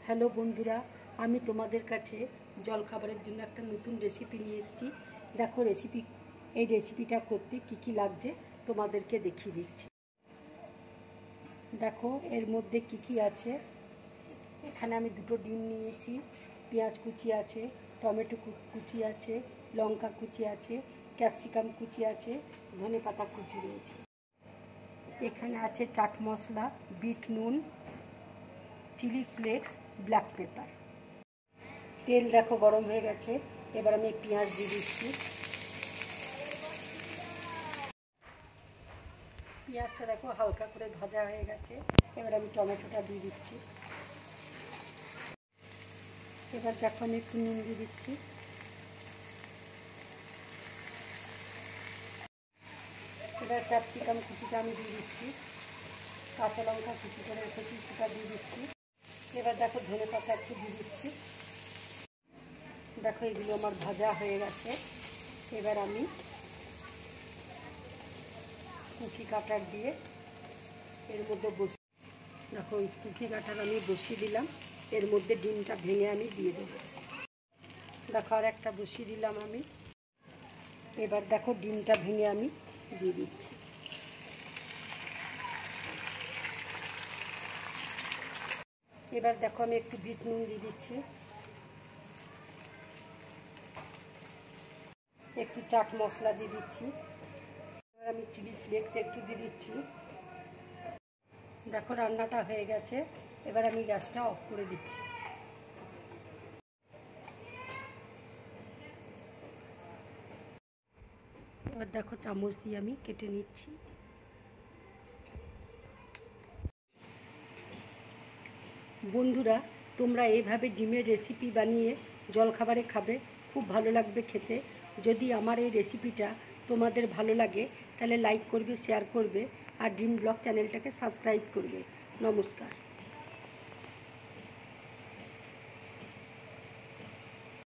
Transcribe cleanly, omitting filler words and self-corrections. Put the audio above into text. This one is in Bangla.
হ্যালো বন্ধুরা, আমি তোমাদের কাছে জলখাবারের জন্য একটা নতুন রেসিপি নিয়ে এসেছি। দেখো এই রেসিপিটা করতে কি কি লাগছে তোমাদেরকে দেখিয়ে দিচ্ছি। দেখো এর মধ্যে কি কি আছে। এখানে আমি দুটো ডিম নিয়েছি, পেঁয়াজ কুচি আছে, টমেটো কুচি আছে, লঙ্কা কুচি আছে, ক্যাপসিকাম কুচি আছে, ধনেপাতা কুচি রয়েছে। এখানে আছে চাট মশলা, বিট নুন, চিলি ফ্লেক্স, ব্ল্যাক পেপার। তেল দেখো গরম হয়ে গেছে, এবার আমি পেঁয়াজ দিয়ে দিচ্ছি। পেঁয়াজটা দেখো হালকা করে ভাজা হয়ে গেছে, এবার আমি টমেটোটা দিয়ে দিচ্ছি। এবার দেখো আমি একটু নুন দিয়ে দিচ্ছি। এবার ক্যাপসিকাম কুচিটা আমি দিয়ে দিচ্ছি, কাঁচা লঙ্কা কুচি করে রেখেছি সেটা দিয়ে দিচ্ছি। এবার দেখো ধনেপাতা একটু দিয়ে দিচ্ছি। দেখো এগুলো আমার ভাজা হয়ে গেছে, এবার আমি কুকি কাটার দিয়ে এর মধ্যে দেখো ওই কুকি কাটার আমি বসিয়ে দিলাম, এর মধ্যে ডিমটা ভেঙে আমি দিয়ে দেবো। দেখো আর একটা বসিয়ে দিলাম আমি। এবার দেখো ডিমটা ভেঙে আমি দিয়ে দিচ্ছি। এবার দেখো আমি একটু বিট নুন দিয়ে দিচ্ছি, একটু চাট মশলা দিয়ে দিচ্ছি। এবার আমি চিলি ফ্লেক্স একটু দিয়ে দিচ্ছি। দেখো রান্নাটা হয়ে গেছে, এবার আমি গ্যাসটা অফ করে দিচ্ছি। এবার দেখো চামচ দিয়ে আমি কেটে নিচ্ছি। বন্ধুরা, তোমরা এইভাবে ডিমের রেসিপি বানিয়ে জলখাবারে খাবে, খুব ভালো লাগবে খেতে। যদি আমার এই রেসিপিটা তোমাদের ভালো লাগে তাহলে লাইক করবে, শেয়ার করবে আর ড্রিম ব্লগ চ্যানেলটাকে সাবস্ক্রাইব করবে। নমস্কার।